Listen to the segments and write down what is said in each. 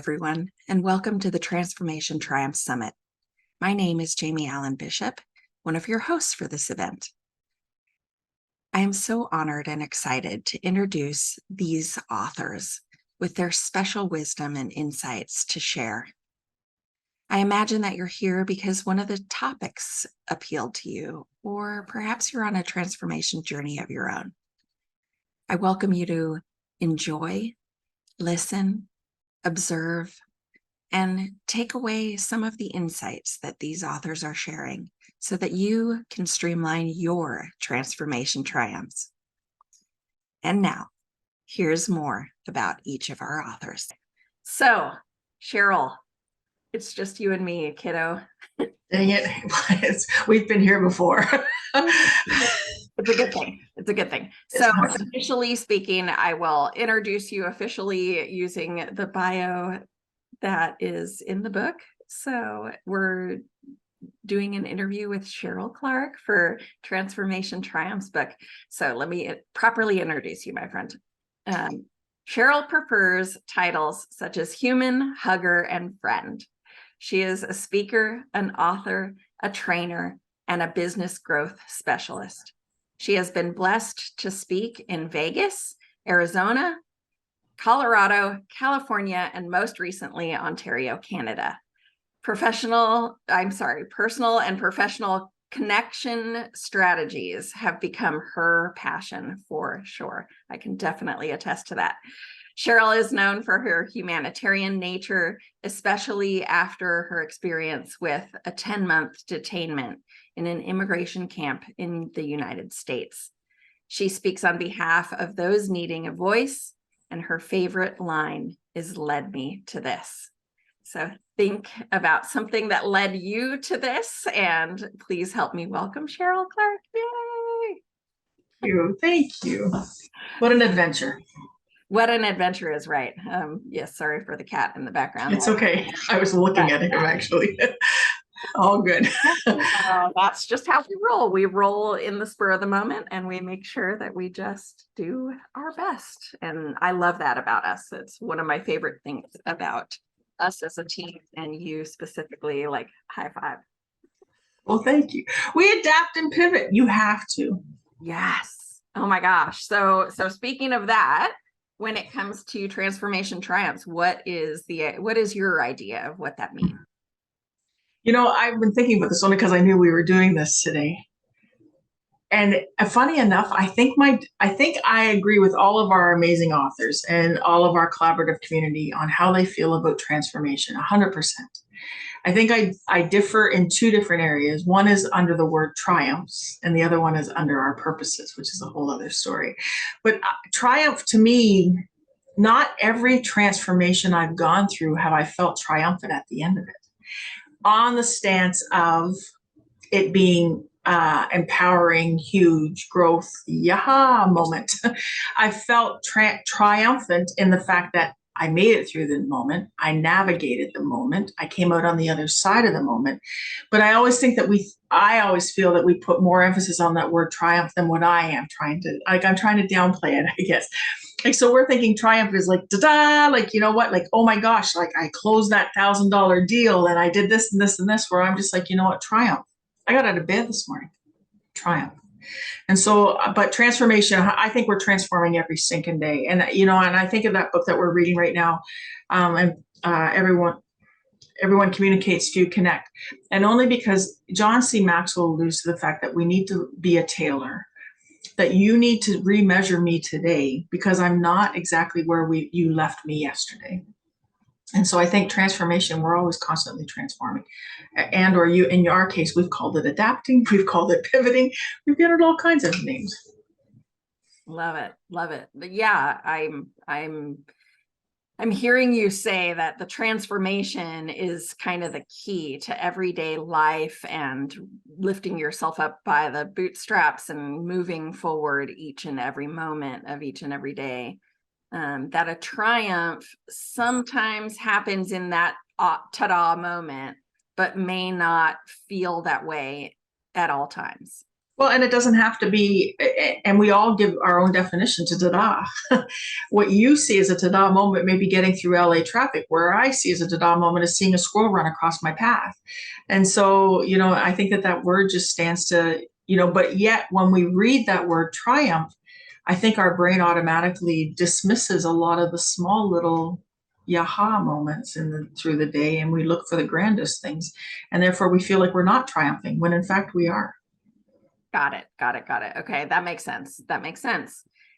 everyone, and welcome to the Transformation Triumph Summit. My name is Jamie Allen Bishop, one of your hosts for this event. I am so honored and excited to introduce these authors with their special wisdom and insights to share. I imagine that you're here because one of the topics appealed to you, or perhaps you're on a transformation journey of your own. I welcome you to enjoy, listen, observe, and take away some of the insights that these authors are sharing so that you can streamline your transformation triumphs. And now, here's more about each of our authors. So, Cheryl, it's just you and me, kiddo. Dang it. We've been here before. It's a good thing. It's a good thing. So officially speaking, I will introduce you officially using the bio that is in the book. So we're doing an interview with Cheryl Clark for Transformation Triumphs book. So let me properly introduce you, my friend. Cheryl prefers titles such as human, hugger, and friend. She is a speaker, an author, a trainer, and a business growth specialist. She has been blessed to speak in Vegas, Arizona, Colorado, California, and most recently, Ontario, Canada. Personal and professional connection strategies have become her passion for sure. I can definitely attest to that. Cheryl is known for her humanitarian nature, especially after her experience with a 10-month detainment in an immigration camp in the United States. She speaks on behalf of those needing a voice, and her favorite line is "led me to this." So think about something that led you to this, and please help me welcome Cheryl Clark. Yay! Thank you. What an adventure. What an adventure is right. Yes, sorry for the cat in the background. It's okay. I was looking at him actually. All good. That's just how we roll. We roll in the spur of the moment, and we make sure that we just do our best. And I love that about us. It's one of my favorite things about us as a team, and you specifically. Like, high five. Well, thank you. We adapt and pivot. You have to. Yes. Oh my gosh. So speaking of that, when it comes to transformation triumphs, what is your idea of what that means? You know, I've been thinking about this only because I knew we were doing this today. And funny enough, I think I agree with all of our amazing authors and all of our collaborative community on how they feel about transformation, 100%. I think I differ in two different areas. One is under the word triumphs, and the other one is under our purposes, which is a whole other story. But triumph to me, not every transformation I've gone through have I felt triumphant at the end of it. On the stance of it being empowering, huge growth, yaha moment. I felt triumphant in the fact that I made it through the moment. I navigated the moment. I came out on the other side of the moment. But I always think that I always feel that we put more emphasis on that word triumph than what I'm trying to downplay it, I guess. Like, so we're thinking triumph is like, da-da, like, you know what, like, oh my gosh, like I closed that $1,000 deal and I did this and this and this, where I'm just like, you know what, triumph. I got out of bed this morning. Triumph. And so, but transformation, I think we're transforming every sinking day. And, you know, and I think of that book that we're reading right now, everyone communicates to connect. And only because John C. Maxwell alludes to the fact that we need to be a tailor, that you need to remeasure me today because I'm not exactly where you left me yesterday. And so I think transformation, we're always constantly transforming. And or you, in our case, we've called it adapting, we've called it pivoting, we've given it all kinds of names. Love it. Love it. But yeah, I'm hearing you say that the transformation is kind of the key to everyday life and lifting yourself up by the bootstraps and moving forward each and every moment of each and every day. That a triumph sometimes happens in that ta-da moment, but may not feel that way at all times. Well, and it doesn't have to be, and we all give our own definition to ta-da. What you see as a ta-da moment may be getting through LA traffic, where I see as a ta-da moment is seeing a squirrel run across my path. And so, I think that word just stands to, but yet when we read that word triumph, I think our brain automatically dismisses a lot of the small little yaha moments through the day, and we look for the grandest things. And therefore we feel like we're not triumphing when in fact we are. Got it. Okay, that makes sense.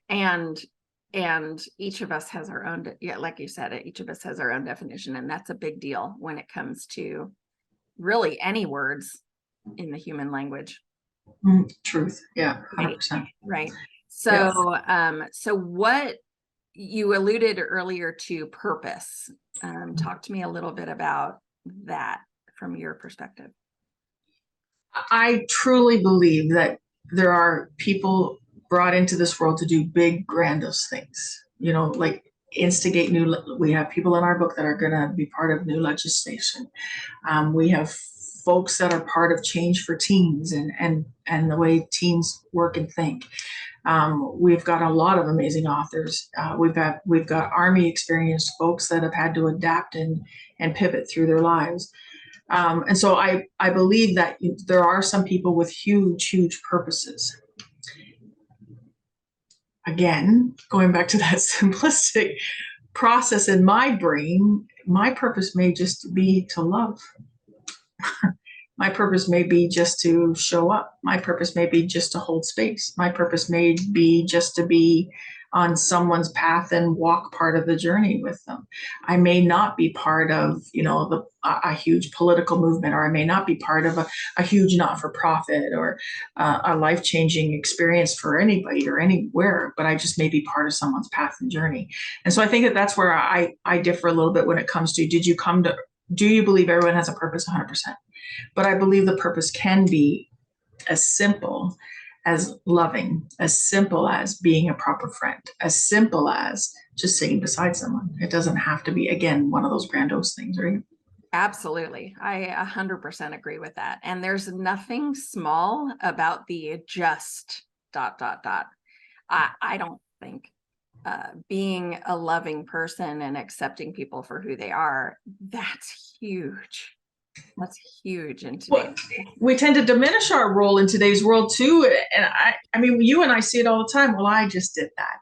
And each of us has our own, like you said, each of us has our own definition, and that's a big deal when it comes to really any words in the human language. Truth. Yeah, 100%. Right. So, so what you alluded earlier to purpose. Talk to me a little bit about that from your perspective. I truly believe that there are people brought into this world to do big, grandiose things, like instigate we have people in our book that are going to be part of new legislation. We have folks that are part of change for teens and the way teens work and think. We've got a lot of amazing authors. We've got Army experienced folks that have had to adapt and pivot through their lives. And so I believe that there are some people with huge purposes. Again, going back to that simplistic process in my brain, my purpose may just be to love. My purpose may be just to show up. My purpose may be just to hold space. My purpose may be just to be on someone's path and walk part of the journey with them. I may not be part of, a huge political movement, or I may not be part of a huge not-for-profit or a life-changing experience for anybody or anywhere, but I just may be part of someone's path and journey. And so I think that's where I differ a little bit when it comes to, do you believe everyone has a purpose? 100%. But I believe the purpose can be as simple as loving, as simple as being a proper friend, as simple as just sitting beside someone. It doesn't have to be, again, one of those grandiose things, right? Absolutely. I 100% agree with that. And there's nothing small about the just ... I don't think being a loving person and accepting people for who they are, that's huge. That's huge in today's. We tend to diminish our role in today's world too. And I mean, you and I see it all the time. Well, I just did that,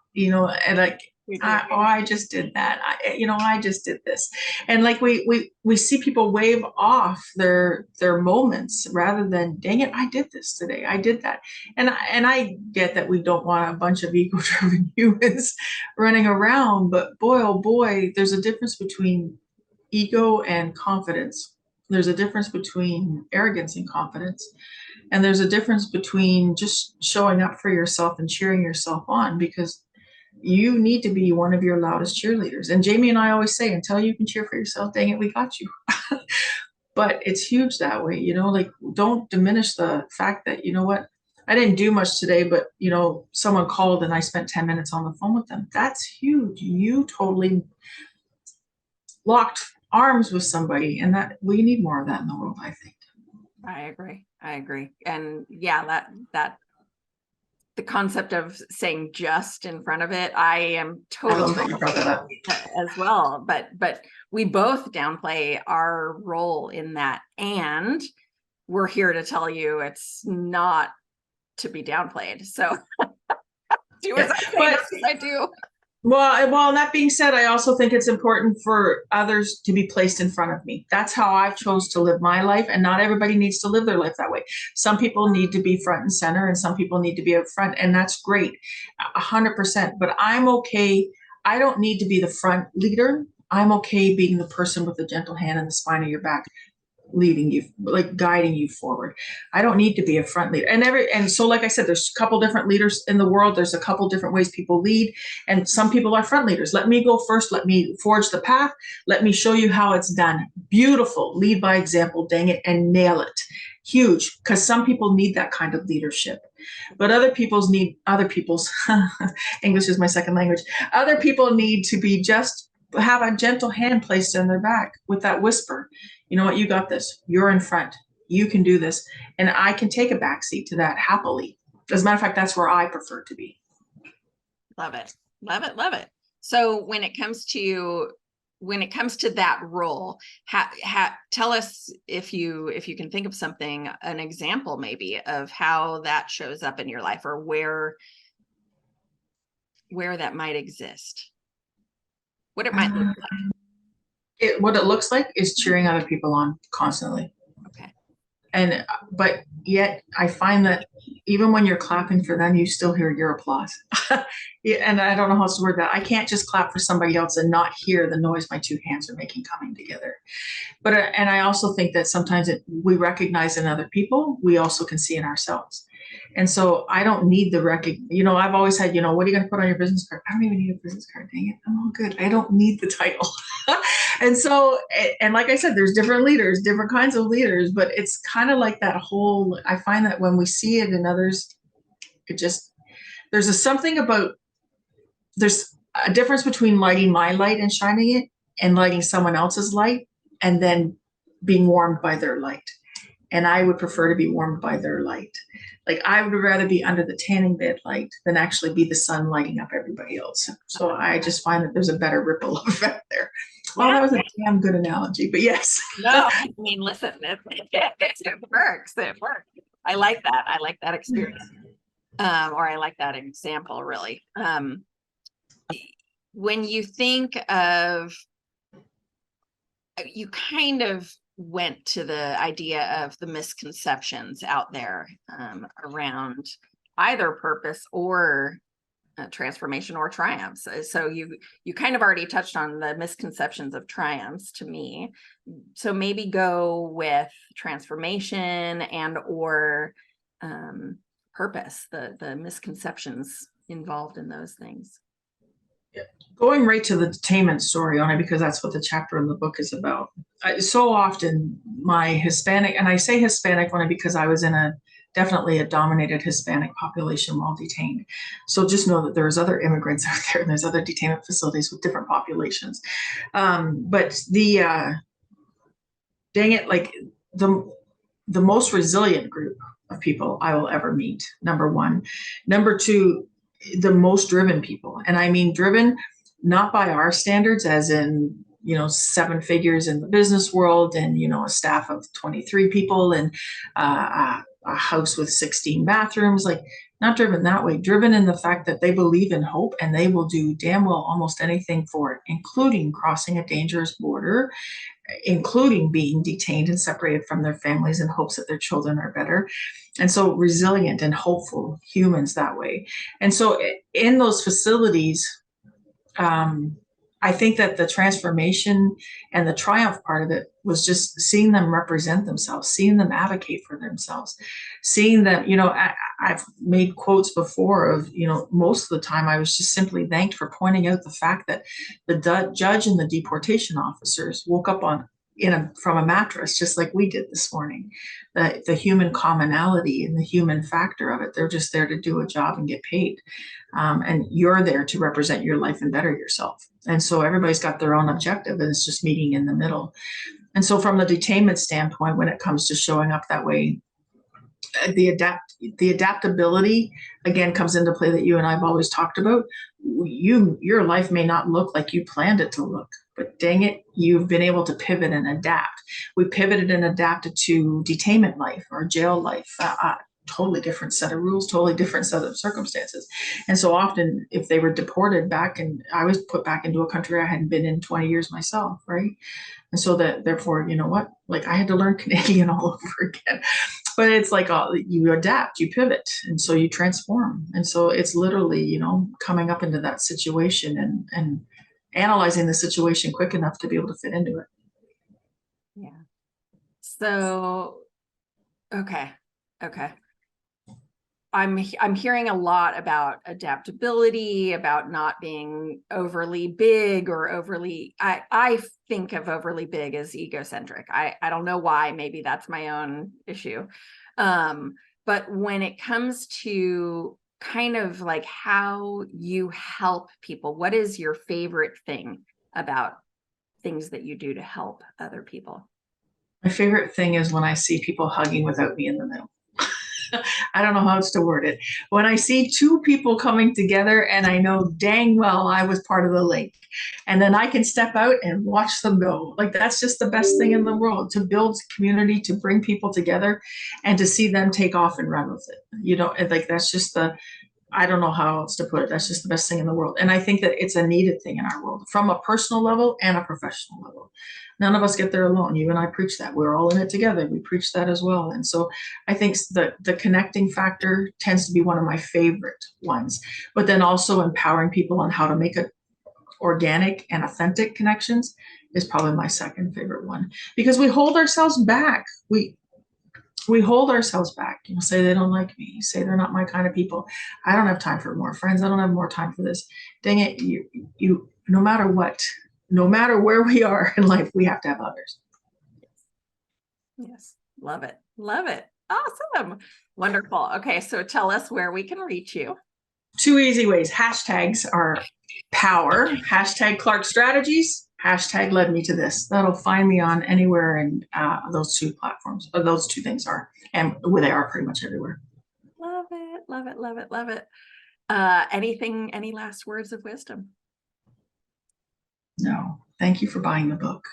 and like, I just did that. I just did this. And like, we see people wave off their moments rather than, dang it, I did this today. I did that. And I get that we don't want a bunch of ego-driven humans running around, but boy, oh boy, there's a difference between ego and confidence. There's a difference between arrogance and confidence. And there's a difference between just showing up for yourself and cheering yourself on, because you need to be one of your loudest cheerleaders. And Jamie and I always say, until you can cheer for yourself, dang it, we got you. But it's huge that way, like, don't diminish the fact that, what, I didn't do much today, but, someone called and I spent 10 minutes on the phone with them. That's huge. You totally locked arms with somebody, and that we need more of that in the world, I think. I agree. And yeah, that the concept of saying just in front of it, I am totally as well, but we both downplay our role in that, and we're here to tell you it's not to be downplayed. So do as I do. Well, that being said, I also think it's important for others to be placed in front of me. That's how I chose to live my life, and not everybody needs to live their life that way. Some people need to be front and center, and some people need to be up front, and that's great, 100%. But I'm okay. I don't need to be the front leader. I'm okay being the person with the gentle hand and the spine of your back, leading you, like guiding you forward. I don't need to be a front leader. And so, like I said, there's a couple different leaders in the world. There's a couple different ways people lead, and some people are front leaders. Let me go first. Let me forge the path. Let me show you how it's done. Beautiful. Lead by example, dang it, and nail it. Huge, because some people need that kind of leadership, but other people's English is my second language. Other people need to be just have a gentle hand placed in their back with that whisper. You know what? You got this. You're in front. you can do this. And I can take a backseat to that happily. As a matter of fact, that's where I prefer to be. Love it. Love it. Love it. So when it comes to that role, tell us if you can think of something, an example maybe of how that shows up in your life, or where that might exist, what it might look like. What it looks like is cheering other people on constantly. Okay. And but yet I find that even when you're clapping for them, you still hear your applause. Yeah, and I don't know how else to word that. I can't just clap for somebody else and not hear the noise my two hands are making coming together. But and I also think that sometimes we recognize in other people, we also can see in ourselves. And so I don't need the I've always had, what are you going to put on your business card? I don't even need a business card. Dang it. I'm all good. I don't need the title. And so, and like I said, there's different leaders, different kinds of leaders, but it's kind of like that whole, I find that when we see it in others, there's a difference between lighting my light and shining it and lighting someone else's light and then being warmed by their light. And I would prefer to be warmed by their light. Like I would rather be under the tanning bed light than actually be the sun lighting up everybody else. So I just find that there's a better ripple effect there. Well, that was a damn good analogy, but yes. No, I mean, listen, it works. It works. I like that. I like that experience. Or I like that example, really. When you think of, you kind of went to the idea of the misconceptions out there around either purpose or transformation or triumphs. So you kind of already touched on the misconceptions of triumphs to me. So maybe go with transformation and or purpose, the misconceptions involved in those things. Yeah. Going right to the detainment story, only because that's what the chapter in the book is about. So often my Hispanic, and I say Hispanic only because I was in definitely a dominated Hispanic population while detained. So just know that there's other immigrants out there and there's other detainment facilities with different populations. But dang it, like the most resilient group of people I will ever meet, number one. Number two, the most driven people. And I mean driven not by our standards, as in, 7 figures in the business world and, a staff of 23 people and a house with 16 bathrooms, like not driven that way, driven in the fact that they believe in hope and they will do damn well almost anything for it, including crossing a dangerous border, including being detained and separated from their families in hopes that their children are better. And so resilient and hopeful humans that way. And so in those facilities, I think that the transformation and the triumph part of it was just seeing them represent themselves, seeing them advocate for themselves, seeing them, I've made quotes before of, most of the time I was just simply thanked for pointing out the fact that the judge and the deportation officers woke up from a mattress, just like we did this morning. The human commonality and the human factor of it, they're just there to do a job and get paid. And you're there to represent your life and better yourself. And so everybody's got their own objective and it's just meeting in the middle. And so from the detainment standpoint, when it comes to showing up that way, the adaptability again comes into play that you and I've always talked about. Your life may not look like you planned it to look, but dang it, you've been able to pivot and adapt. We pivoted and adapted to detainment life or jail life. Totally different set of rules, totally different set of circumstances. And so often if they were deported back, and I was put back into a country I hadn't been in 20 years myself, right? And so that therefore, you know what, like I had to learn Canadian all over again. But it's like you adapt, you pivot, and so you transform. And so it's literally, coming up into that situation and analyzing the situation quick enough to be able to fit into it. Yeah. So, okay. I'm hearing a lot about adaptability, about not being overly big or overly, I think of overly big as egocentric. I don't know why, maybe that's my own issue. But when it comes to kind of like how you help people, what is your favorite thing about things that you do to help other people? My favorite thing is when I see people hugging without me in the middle. I don't know how else to word it. When I see two people coming together and I know dang well I was part of the link, and then I can step out and watch them go. Like, that's just the best thing in the world, to build community, to bring people together and to see them take off and run with it. You know, like, that's just I don't know how else to put it. That's just the best thing in the world. And I think that it's a needed thing in our world from a personal level and a professional level. None of us get there alone. You and I preach that. We're all in it together. We preach that as well. And so I think the connecting factor tends to be one of my favorite ones, but then also empowering people on how to make it organic and authentic connections is probably my second favorite one, because we hold ourselves back. We hold ourselves back, say they don't like me, say they're not my kind of people. I don't have time for more friends. I don't have more time for this. Dang it. You, no matter what, no matter where we are in life, we have to have others. Yes. Love it. Love it. Awesome. Wonderful. Okay. So tell us where we can reach you. 2 easy ways. Hashtags are power, hashtag Clark Strategies, hashtag led me to this. That'll find me on anywhere, and those 2 platforms, or those 2 things are, and where they are pretty much everywhere. Love it. Love it. Love it. Love it. Any last words of wisdom? No. Thank you for buying the book.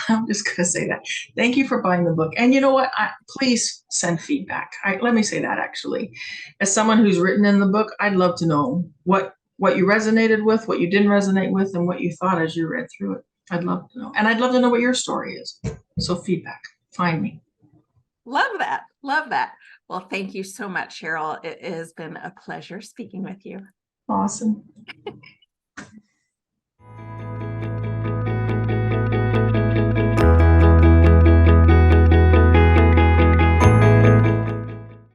I'm just going to say that. Thank you for buying the book. And you know what? Please send feedback. Let me say that, actually. As someone who's written in the book, I'd love to know what you resonated with, what you didn't resonate with, and what you thought as you read through it. I'd love to know. And I'd love to know what your story is. So feedback. Find me. Love that. Love that. Well, thank you so much, Cheryl. It has been a pleasure speaking with you. Awesome.